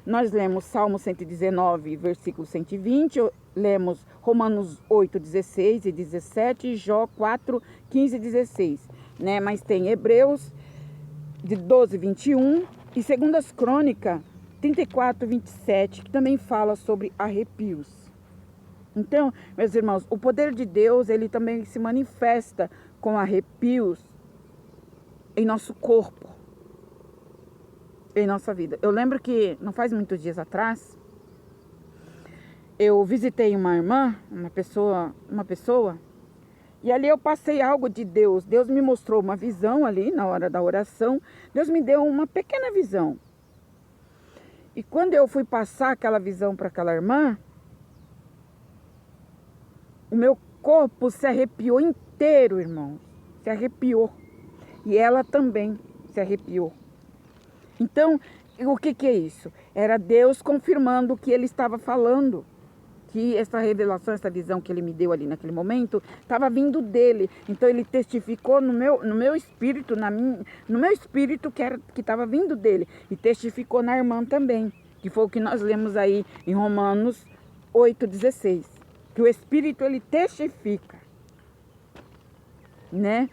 Nós lemos Salmo 119, versículo 120, lemos Romanos 8, 16 e 17 e Jó 4, 15 e 16, né? Mas tem Hebreus de 12, 21 e 2 Crônicas 34, 27, que também fala sobre arrepios. Então, meus irmãos, o poder de Deus, ele também se manifesta com arrepios em nosso corpo, em nossa vida. Eu lembro que não faz muitos dias atrás, eu visitei uma irmã, uma pessoa, e ali eu passei algo de Deus. Deus me mostrou uma visão ali na hora da oração. Deus me deu uma pequena visão. E quando eu fui passar aquela visão para aquela irmã, o meu corpo se arrepiou inteiro, irmão. Se arrepiou. E ela também se arrepiou. Então, o que é isso? Era Deus confirmando o que ele estava falando. Que essa revelação, essa visão que ele me deu ali naquele momento, estava vindo dele. Então, ele testificou no meu espírito, no meu espírito que estava vindo dele. E testificou na irmã também. Que foi o que nós lemos aí em Romanos 8,16. Que o Espírito, ele testifica, né?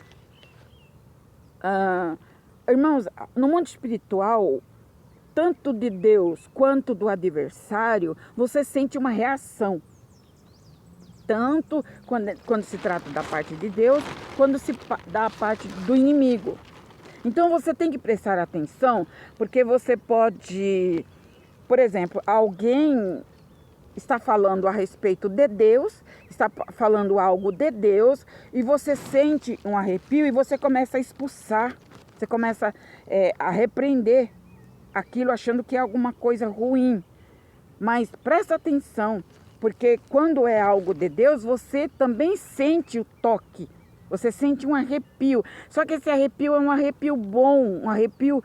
Irmãos, no mundo espiritual, tanto de Deus quanto do adversário, você sente uma reação. Tanto quando se trata da parte de Deus, quando se dá a parte do inimigo. Então, você tem que prestar atenção, porque você pode, por exemplo, alguém está falando a respeito de Deus, está falando algo de Deus, e você sente um arrepio e você começa a expulsar, você começa a repreender aquilo achando que é alguma coisa ruim. Mas presta atenção, porque quando é algo de Deus, você também sente o toque, você sente um arrepio. Só que esse arrepio é um arrepio bom, um arrepio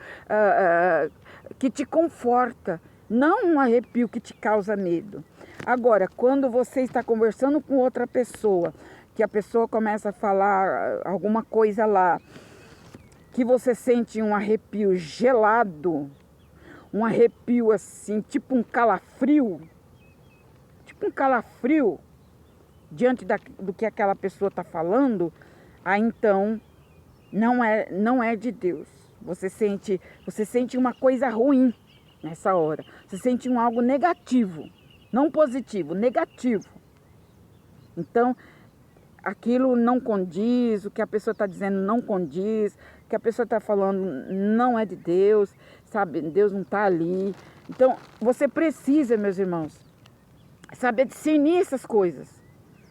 que te conforta, não um arrepio que te causa medo. Agora, quando você está conversando com outra pessoa, que a pessoa começa a falar alguma coisa lá, que você sente um arrepio gelado, um arrepio assim, tipo um calafrio, diante do que aquela pessoa está falando, aí então não é de Deus. Você sente uma coisa ruim nessa hora. Você sente algo negativo. Não positivo, negativo. Então, aquilo não condiz, o que a pessoa está dizendo não condiz, o que a pessoa está falando não é de Deus, sabe? Deus não está ali. Então, você precisa, meus irmãos, saber discernir essas coisas.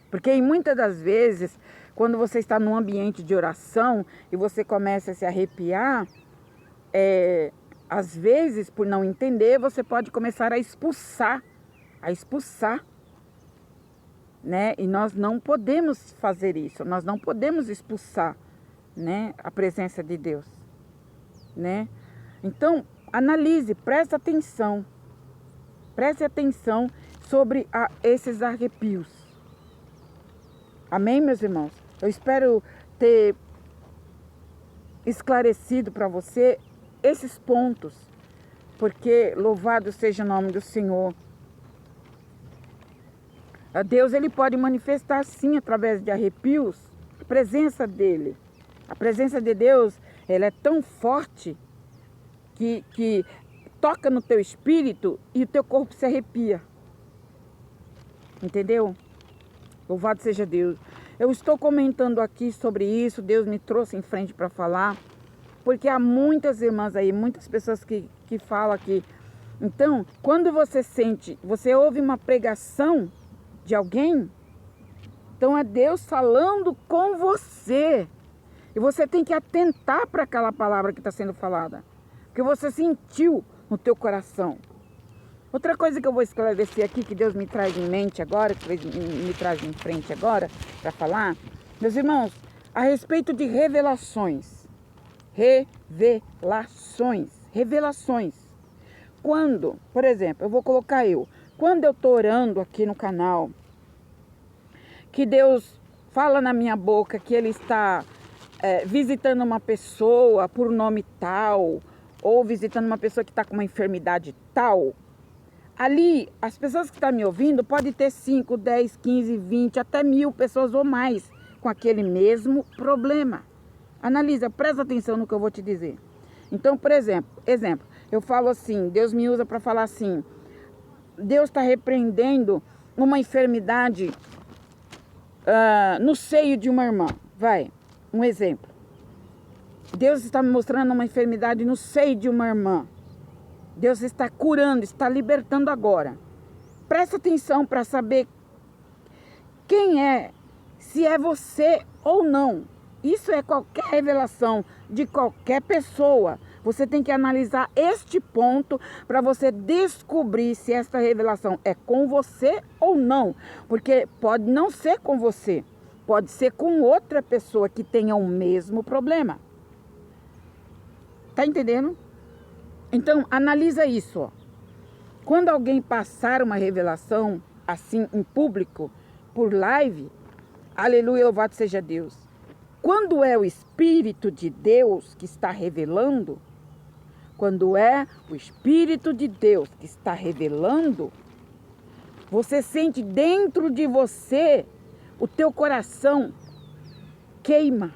Porque muitas das vezes, quando você está num ambiente de oração e você começa a se arrepiar, às vezes, por não entender, você pode começar a expulsar, né? E nós não podemos fazer isso, nós não podemos expulsar, né, a presença de Deus, né? Então, analise, preste atenção sobre esses arrepios. Amém, meus irmãos? Eu espero ter esclarecido para você esses pontos, porque louvado seja o nome do Senhor. Deus, ele pode manifestar sim através de arrepios a presença dele. A presença de Deus, ela é tão forte que toca no teu espírito e o teu corpo se arrepia. Entendeu? Louvado seja Deus. Eu estou comentando aqui sobre isso, Deus me trouxe em frente para falar, porque há muitas irmãs aí, muitas pessoas que falam aqui. Então, quando você ouve uma pregação de alguém, então é Deus falando com você. E você tem que atentar para aquela palavra que está sendo falada, porque você sentiu no teu coração. Outra coisa que eu vou esclarecer aqui, que Deus me traz em mente agora, que me traz em frente agora para falar, meus irmãos, a respeito de revelações. Revelações. Quando, por exemplo, eu vou colocar quando eu estou orando aqui no canal, que Deus fala na minha boca que Ele está visitando uma pessoa por nome tal, ou visitando uma pessoa que está com uma enfermidade tal, ali, as pessoas que estão me ouvindo, pode ter 5, 10, 15, 20, até 1000 pessoas ou mais com aquele mesmo problema. Analisa, presta atenção no que eu vou te dizer. Então, por exemplo, eu falo assim, Deus me usa para falar assim, Deus está repreendendo uma enfermidade no seio de uma irmã. Um exemplo. Deus está me mostrando uma enfermidade no seio de uma irmã. Deus está curando, está libertando agora. Presta atenção para saber quem é, se é você ou não. Isso é qualquer revelação de qualquer pessoa. Você tem que analisar este ponto para você descobrir se essa revelação é com você ou não. Porque pode não ser com você, pode ser com outra pessoa que tenha o mesmo problema. Tá entendendo? Então, analisa isso. Ó. Quando alguém passar uma revelação assim em público, por live, aleluia, louvado seja Deus. Quando é o Espírito de Deus que está revelando, você sente dentro de você, o teu coração queima.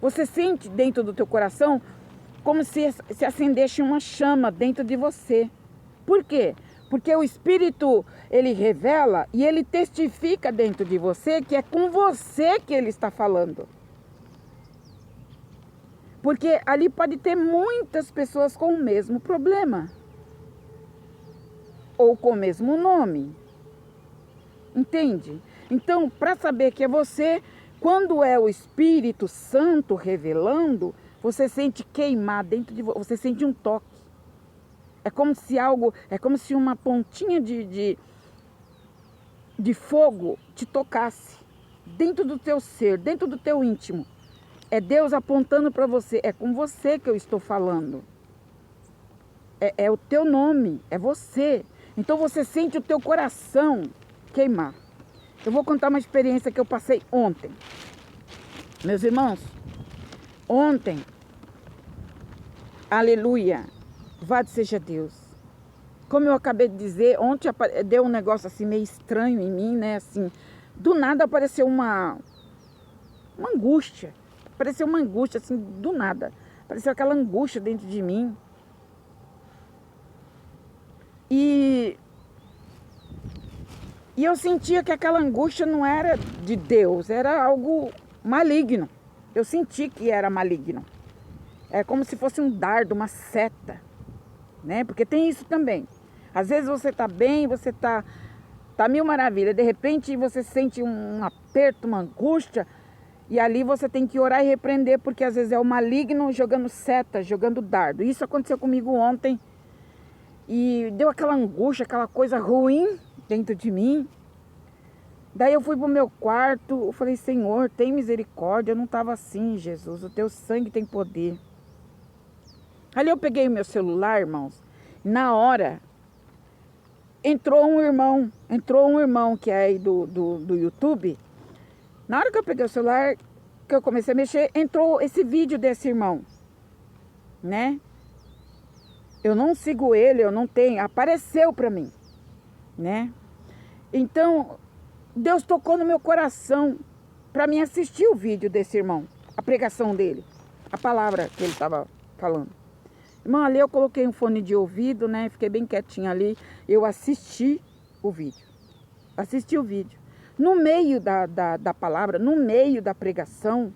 Você sente dentro do teu coração como se acendesse uma chama dentro de você. Por quê? Porque o Espírito, ele revela e ele testifica dentro de você que é com você que ele está falando. Porque ali pode ter muitas pessoas com o mesmo problema. Ou com o mesmo nome. Entende? Então, para saber que é você, quando é o Espírito Santo revelando, você sente queimar dentro de você, você sente um toque. É como se uma pontinha de fogo te tocasse dentro do teu ser, dentro do teu íntimo. É Deus apontando para você, é com você que eu estou falando. É o teu nome, é você. Então você sente o teu coração queimar. Eu vou contar uma experiência que eu passei ontem. Meus irmãos, ontem, aleluia, louvado seja Deus. Como eu acabei de dizer, ontem deu um negócio assim meio estranho em mim, né? Assim, do nada apareceu uma angústia. Apareceu uma angústia, assim, do nada. Apareceu aquela angústia dentro de mim. E eu sentia que aquela angústia não era de Deus, era algo maligno. Eu senti que era maligno. É como se fosse um dardo, uma seta, né? Porque tem isso também. Às vezes você está bem, você está mil maravilhas. De repente você sente um aperto, uma angústia. E ali você tem que orar e repreender, porque às vezes é o maligno jogando seta, jogando dardo. Isso aconteceu comigo ontem. E deu aquela angústia, aquela coisa ruim dentro de mim. Daí eu fui pro meu quarto, eu falei, Senhor, tem misericórdia, eu não estava assim, Jesus, o teu sangue tem poder. Ali eu peguei o meu celular, irmãos, na hora, entrou um irmão que é aí do YouTube. Na hora que eu peguei o celular, que eu comecei a mexer, entrou esse vídeo desse irmão, né? Eu não sigo ele, eu não tenho, apareceu para mim, né? Então, Deus tocou no meu coração para mim assistir o vídeo desse irmão, a pregação dele, a palavra que ele estava falando. Irmão, ali eu coloquei um fone de ouvido, né? Fiquei bem quietinha ali. Eu assisti o vídeo. Assisti o vídeo. No meio da palavra, no meio da pregação,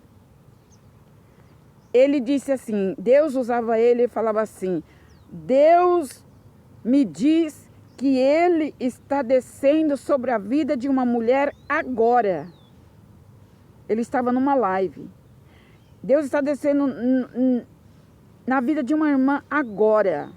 ele disse assim, Deus usava ele e falava assim, Deus me diz que ele está descendo sobre a vida de uma mulher agora. Ele estava numa live. Deus está descendo na vida de uma irmã agora.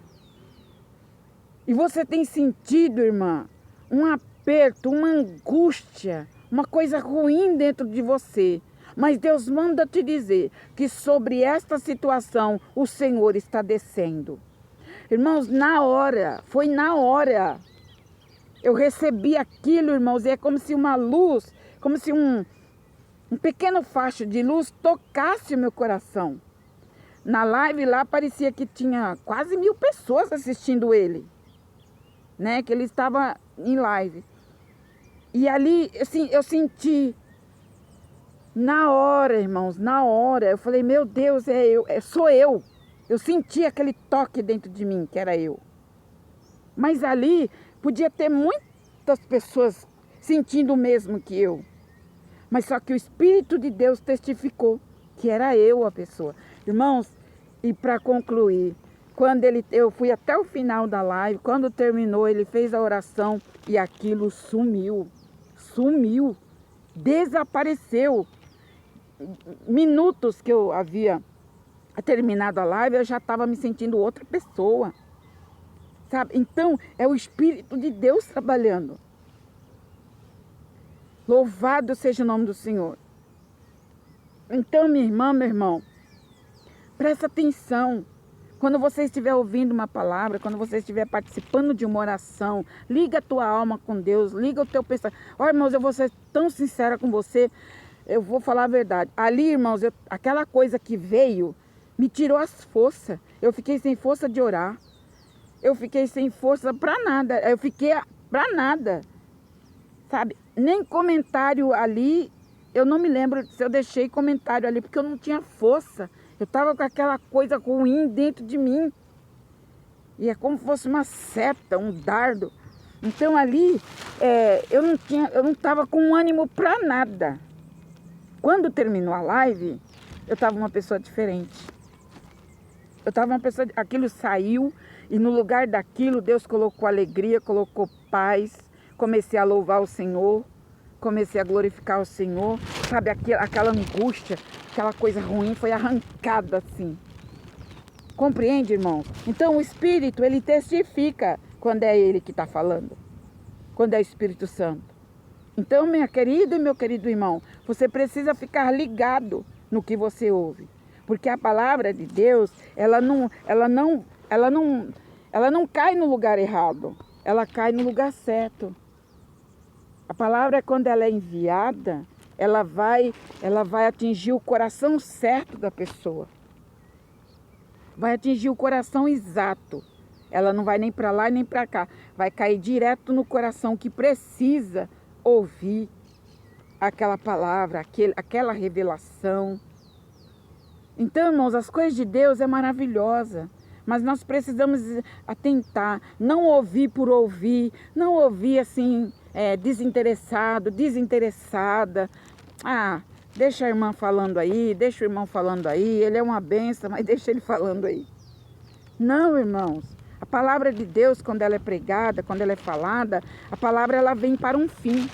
E você tem sentido, irmã, um aperto, uma angústia, uma coisa ruim dentro de você. Mas Deus manda te dizer que sobre esta situação o Senhor está descendo. Irmãos, na hora, foi na hora. Eu recebi aquilo, irmãos, e é como se uma luz, como se um pequeno facho de luz tocasse o meu coração. Na live lá parecia que tinha quase 1000 pessoas assistindo ele, né? Que ele estava em live. E ali, assim, eu senti, na hora, irmãos, na hora, eu falei, meu Deus, sou eu. Eu senti aquele toque dentro de mim, que era eu. Mas ali podia ter muitas pessoas sentindo o mesmo que eu. Mas só que o Espírito de Deus testificou que era eu a pessoa. Irmãos, e para concluir, quando eu fui até o final da live, quando terminou, ele fez a oração e aquilo sumiu. Sumiu. Desapareceu. Minutos que eu havia terminado a live, eu já estava me sentindo outra pessoa. Sabe? Então, é o Espírito de Deus trabalhando. Louvado seja o nome do Senhor. Então, minha irmã, meu irmão, presta atenção. Quando você estiver ouvindo uma palavra, quando você estiver participando de uma oração, liga a tua alma com Deus, liga o teu pensamento. Olha, irmãos, eu vou ser tão sincera com você, eu vou falar a verdade. Ali, irmãos, aquela coisa que veio, me tirou as forças. Eu fiquei sem força de orar. Eu fiquei sem força para nada. Eu fiquei para nada. Sabe? Nem comentário ali, eu não me lembro se eu deixei comentário ali, porque eu não tinha força. Eu estava com aquela coisa ruim dentro de mim. E é como se fosse uma seta, um dardo. Então ali, eu não estava com ânimo para nada. Quando terminou a live, eu estava uma pessoa diferente. Eu estava uma pessoa, aquilo saiu e no lugar daquilo Deus colocou alegria, colocou paz. Comecei a louvar o Senhor, comecei a glorificar o Senhor, sabe, aquela angústia, aquela coisa ruim foi arrancada assim. Compreende, irmão? Então o Espírito, ele testifica quando é ele que está falando, quando é o Espírito Santo. Então, minha querida e meu querido irmão, você precisa ficar ligado no que você ouve, porque a palavra de Deus, ela não cai no lugar errado, ela cai no lugar certo. A palavra, quando ela é enviada, ela vai atingir o coração certo da pessoa. Vai atingir o coração exato. Ela não vai nem para lá nem para cá. Vai cair direto no coração que precisa ouvir aquela palavra, aquela revelação. Então, irmãos, as coisas de Deus é maravilhosa. Mas nós precisamos atentar, não ouvir por ouvir, não ouvir assim, desinteressado, desinteressada. Ah, deixa a irmã falando aí, deixa o irmão falando aí, ele é uma benção, mas deixa ele falando aí. Não, irmãos, a palavra de Deus, quando ela é pregada, quando ela é falada, a palavra ela vem para um fim.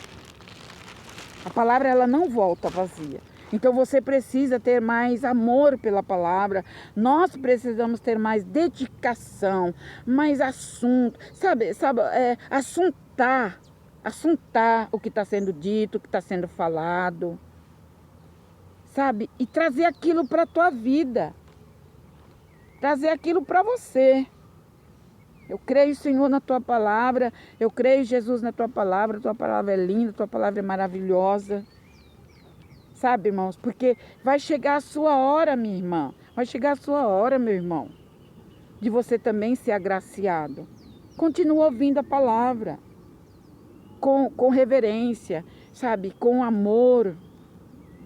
A palavra ela não volta vazia. Então você precisa ter mais amor pela palavra. Nós precisamos ter mais dedicação, mais assunto, sabe, assuntar o que está sendo dito, o que está sendo falado, sabe, e trazer aquilo para a tua vida, trazer aquilo para você. Eu creio, Senhor, na tua palavra, eu creio, Jesus, na tua palavra é linda, tua palavra é maravilhosa. Sabe, irmãos, porque vai chegar a sua hora, minha irmã. Vai chegar a sua hora, meu irmão, de você também ser agraciado. Continua ouvindo a palavra. Com reverência, sabe? Com amor.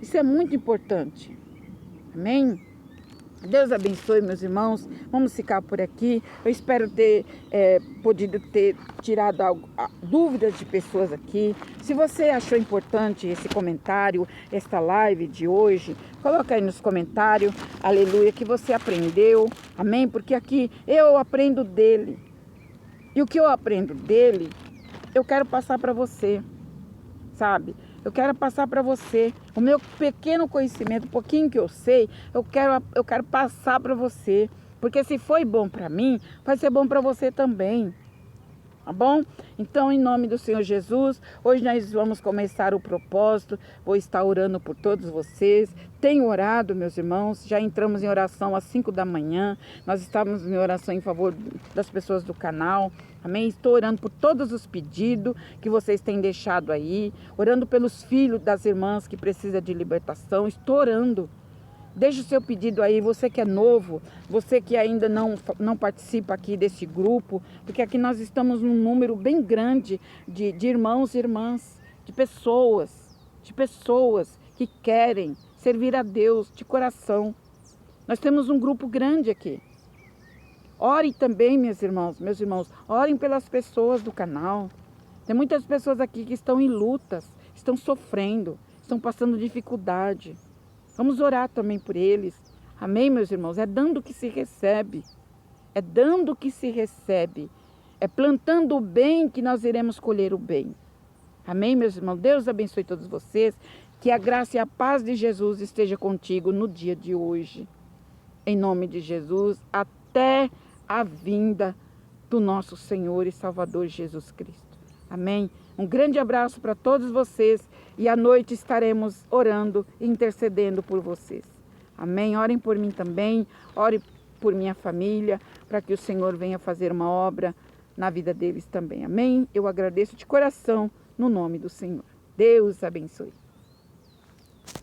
Isso é muito importante. Amém? Deus abençoe, meus irmãos. Vamos ficar por aqui. Eu espero ter podido ter tirado dúvidas de pessoas aqui. Se você achou importante esse comentário, esta live de hoje, coloca aí nos comentários, aleluia, que você aprendeu, amém? Porque aqui eu aprendo dele. E o que eu aprendo dele, eu quero passar para você, sabe? Eu quero passar para você o meu pequeno conhecimento, um pouquinho que eu sei, eu quero passar para você. Porque se foi bom para mim, vai ser bom para você também. Tá bom? Então, em nome do Senhor Jesus, hoje nós vamos começar o propósito. Vou estar orando por todos vocês. Tenho orado, meus irmãos. Já entramos em oração às 5 da manhã. Nós estamos em oração em favor das pessoas do canal. Amém? Estou orando por todos os pedidos que vocês têm deixado aí. Orando pelos filhos das irmãs que precisam de libertação. Estou orando. Deixe o seu pedido aí, você que é novo, você que ainda não participa aqui desse grupo, porque aqui nós estamos num número bem grande de irmãos e irmãs, de pessoas que querem servir a Deus de coração. Nós temos um grupo grande aqui. Orem também, meus irmãos, orem pelas pessoas do canal. Tem muitas pessoas aqui que estão em lutas, estão sofrendo, estão passando dificuldade. Vamos orar também por eles. Amém, meus irmãos? É dando que se recebe. É dando que se recebe. É plantando o bem que nós iremos colher o bem. Amém, meus irmãos? Deus abençoe todos vocês. Que a graça e a paz de Jesus esteja contigo no dia de hoje. Em nome de Jesus, até a vinda do nosso Senhor e Salvador Jesus Cristo. Amém? Um grande abraço para todos vocês e à noite estaremos orando e intercedendo por vocês. Amém? Orem por mim também, orem por minha família, para que o Senhor venha fazer uma obra na vida deles também. Amém? Eu agradeço de coração no nome do Senhor. Deus abençoe.